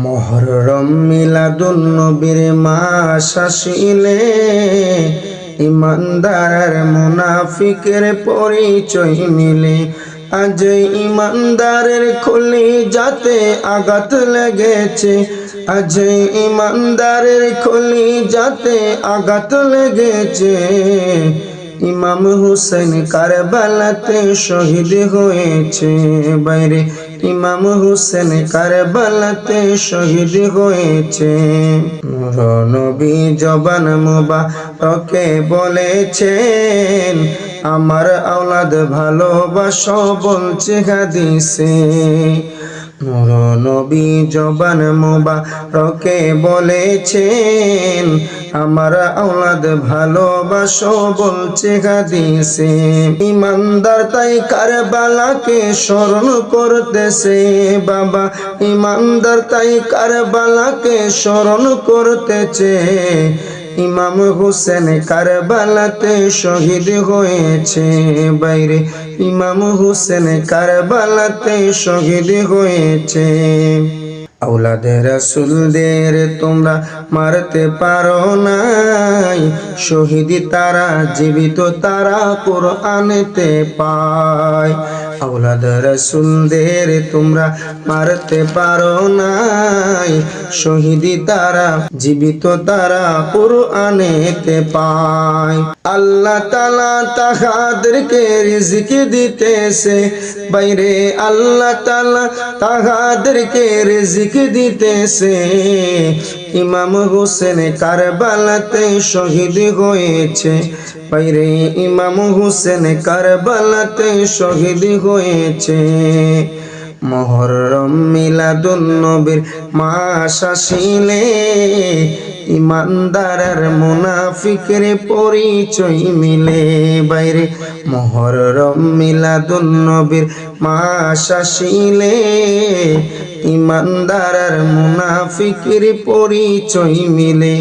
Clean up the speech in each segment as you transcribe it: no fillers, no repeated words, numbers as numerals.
মুহররম মিলাদুন নবীর মাস আসিলে ইমানদার আর মুনাফিকের পরিচয় মিলে। আজ ইমানদারের কলিজাতে আঘাত লেগেছে, আজ ইমানদারের কলিজাতে আঘাত লেগেছে। ইমাম হুসেন কারবালাতে শহীদ হয়েছে বাইরে, ইমাম হুসেন কারবালাতে শহীদ হয়েছে। নবী জবান মুবারকে বলেছেন, আমার আওলাদ ভালোবাসো বলছে হাদিসে। নূর নবী জবান মুবারকে বলেছেন, আমার আওলাদ ভালোবাসো বলছে হাদিসে। ইমানদার তাই কারবালাকে স্মরণ করতেছে বাবা, ইমানদার তাই কারবালাকে স্মরণ করতেছে। ইমাম হুসেন কারবালাতে শহীদ হয়েছে বাইরে, ইমাম হুসেন কারবালাতে শহীদ হয়েছে। আওলাদে রাসূলদের তোমরা মারতে পারো নাই, শহীদ তারা জীবিত তারা কোরআনেতে পায়। আওলাদে রাসূলদের তোমরা মারতে পারো নাই, শহীদ তারা জীবিত তারা কোরআনেতে পায়। আল্লাহ তাআলা তাহাদেরকে রিজিক দিতেছে বাইরে, আল্লাহ তাআলা তাহাদেরকে রিজিক দিতেছে। ইমাম হুসেন কারবালাতে শহীদ হয়েছে বাইরে, ইমাম হুসেন কারবালাতে শহীদ হয়েছে। মুহররম মিলাদুন নবীর মাস আসিলে ইমানদার আর মুনাফিকের পরিচয় মিলে বাইরে। মুহররম মিলাদুন নবীর মাস আসিলে ইমানদার আর মুনাফিকের পরিচয় মিলে।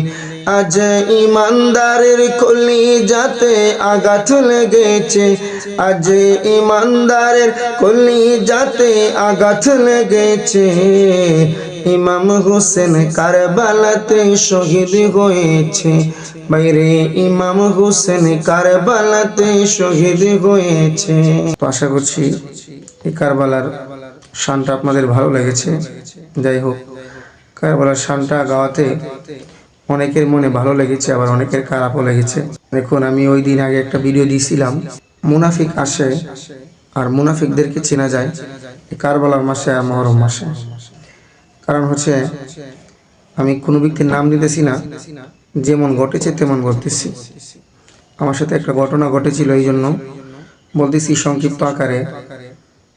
আজ ইমানদারের কলিজাতে আঘাত লেগেছে, আজ ইমানদারের কলিজাতে আঘাত লেগেছে। ইমাম হুসেন কারবালাতে শহীদ হয়েছে বাইরে, ইমাম হুসেন কারবালাতে শহীদ হয়েছে। তো আশা করছি এই কারবালার শানটা আপনাদের ভালো লেগেছে। যাই হোক, কারবালার শানটা গাওয়াতে অনেকের মনে ভালো লেগেছে, আবার অনেকের খারাপও লেগেছে। দেখুন, আমি ওই দিন আগে একটা ভিডিও দিয়েছিলাম, মুনাফিক আসে আর মুনাফিকদেরকে চেনা যায় এই কারবালার মাসে আর মুহররম মাসে। কারণ হচ্ছে, আমি কোনো ব্যক্তির নাম দিতেছি না, যেমন ঘটেছে তেমন বলতেছি। আমার সাথে একটা ঘটনা ঘটেছিল, এই জন্য বলতেছি সংক্ষিপ্ত আকারে।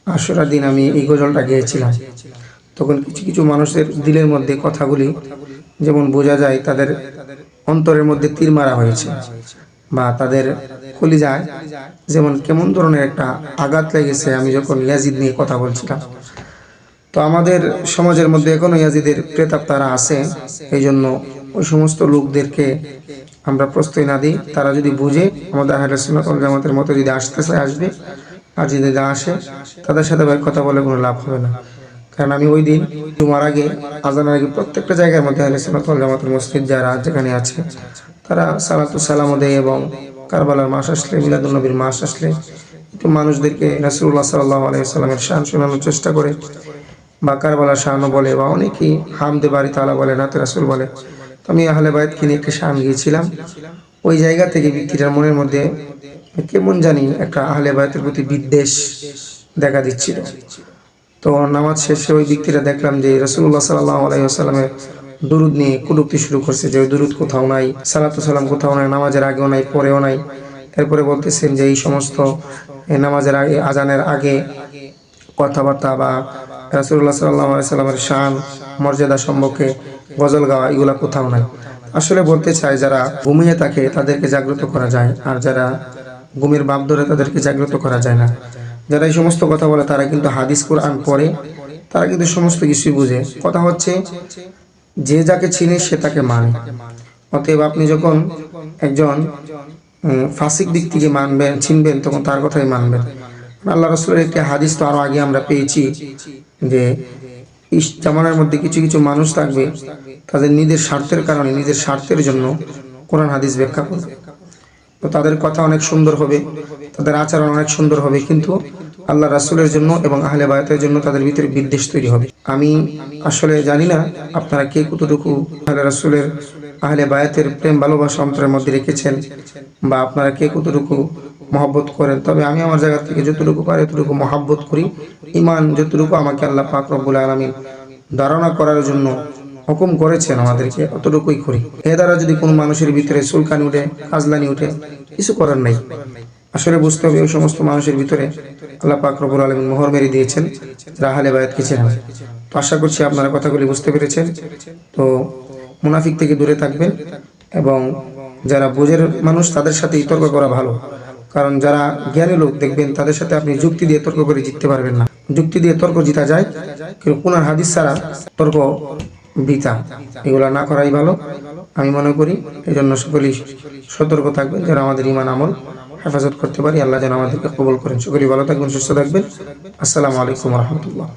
আশুরার দিন আমি এই গজলটা গেয়েছিলাম, তখন কিছু কিছু মানুষের দিলের মধ্যে কথাগুলি যেমন বোঝা যায় তাদের অন্তরের মধ্যে তীর মারা হয়েছে, বা তাদের কলিজায় যেমন কেমন ধরনের একটা আঘাত লেগেছে। আমি যখন ইয়াজিদ নিয়ে কথা বলছিলাম, তো আমাদের সমাজের মধ্যে এখনো ইয়াজিদের প্রেতাত্মারা আছে। এই জন্য ওই সমস্ত লোকদেরকে আমরা প্রশ্রয় না দিই। তারা যদি বুঝে আমাদের আহলে সুন্নাত ওয়াল জামাতের মতো যদি আসতে চায় আসবে, আর যদি না আসে তাদের সাথে ভাই কথা বলে কোনো লাভ হবে না। কারণ আমি ওই দিন জুমার আগে, আজানের আগে প্রত্যেকটা জায়গার মধ্যে আহলে সুন্নাত ওয়াল জামাতের মসজিদ যারা যেখানে আছে তারা সালাতু সালামও দেয়, এবং কারবালার মাস আসলে, মিলাদুন নবীর মাস আসলে একটু মানুষদেরকে রাসূলুল্লাহ সাল্লাল্লাহু আলাইহি ওয়াসাল্লামের শান শোনানোর চেষ্টা করে, বা কারবালার শানও বলে, বা অনেকেই হামদে বাড়ি তাআলা বলে, নাতে রাসূল বলে। তো আমি আহলে বাইতকে নিয়ে একটা শান গিয়েছিলাম। ওই জায়গা থেকে ব্যক্তিটার মনের মধ্যে কেমন জানি একটা আহলে বাইতের প্রতি বিদ্বেষ দেখা দিচ্ছিল। তো নামাজ শেষে ওই ব্যক্তিটা দেখলাম যে রাসূলুল্লাহ সাল্লাল্লাহু আলাইহি ওয়াসাল্লামের দুরূদ নিয়ে কটূক্তি শুরু করছে, যে ওই দুরূদ কোথাও নাই, সালাতু সালাম কোথাও নাই, নামাজের আগেও নাই, পরেও নাই। এরপরে বলতেছেন যে এই সমস্ত নামাজের আগে, আজানের আগে কথাবার্তা বা রাসূলুল্লাহ সাল্লাল্লাহু আলাইহি ওয়াসাল্লামের শান মর্যাদা সম্পর্কে গজল গাওয়া, এগুলা কোথাও নাই। আসলে বলতে চাই, যারা ঘুমিয়ে থাকে তাদেরকে জাগ্রত করা যায়, আর যারা ঘুমের বাপ ধরে তাদেরকে জাগ্রত করা যায় না। যারা এই সমস্ত কথা বলে তারা কিন্তু হাদিস কোরআন পড়ে, তারা কিন্তু সমস্ত কিছুই বুঝে। কথা হচ্ছে, যে যাকে চিনে সে তাকে মানে। অতএব আপনি যখন একজন ফাসিক দিক থেকে মানবেন, চিনবেন, তখন তার কথাই মানবেন। আল্লাহ রাসূলের একটি হাদিস তো আরো আগে আমরা পেয়েছি, যে এই জামানার মধ্যে কিছু কিছু মানুষ থাকবে, তাদের নিজের স্বার্থের কারণে, নিজের স্বার্থের জন্য কোরআন হাদিস ব্যাখ্যা করবে। তো তাদের কথা অনেক সুন্দর হবে, তাদের আচরণ অনেক সুন্দর হবে, কিন্তু আল্লাহ রাসূলের জন্য এবং আহলে বায়াতের জন্য তাদের ভিতরে বিদ্বেষ তৈরি হবে। আমি আসলে জানি না আপনারা কে কতটুকু আহলে রাসূলের, আহলে বায়াতের প্রেম ভালোবাসা অন্তরের মধ্যে রেখেছেন, বা আপনারা কে কতটুকু মহব্বত করেন। তবে আমি আমার জায়গা থেকে যতটুকু পারি ততটুকু মহব্বত করি। ইমান যতটুকু আমাকে আল্লাহ পাক রব্বুল আলামিন ধারণা করার জন্য হুকুম করেছেন আমাদেরকে, অতটুকুই করি। এ দ্বারা যদি কোনো মানুষের ভিতরে চুলকানি উঠে, কাজলানি উঠে, কিছু করার নাই। আসলে বুঝতে হবে ওই সমস্ত মানুষের ভিতরে আল্লাহ পাক রব্বুল আলামিন মোহর মেরে দিয়েছেন যারা আহলে বায়াতকে চেনে না। তো আশা করছি আপনারা কথাগুলি বুঝতে পেরেছেন। তো মুনাফিক থেকে দূরে থাকবেন, এবং যারা বুঝের মানুষ তাদের সাথে তর্ক করা ভালো। কারণ যারা জ্ঞানী লোক দেখবেন তাদের সাথে আপনি যুক্তি দিয়ে তর্ক করে জিততে পারবেন না। যুক্তি দিয়ে তর্ক জিতা যায়, কিন্তু কোরআন হাদিস ছাড়া তর্ক বৃথা। এগুলা না করাই ভালো আমি মনে করি। এই জন্য সকলেই সতর্ক থাকবেন, যারা আমাদের ঈমান আমল হেফাজত করতে পারি। আল্লাহ যেন আমাদেরকে কবুল করেন। সকলেই ভালো থাকবেন, সুস্থ থাকবেন। আসসালামু আলাইকুম ওয়া রাহমাতুল্লাহ।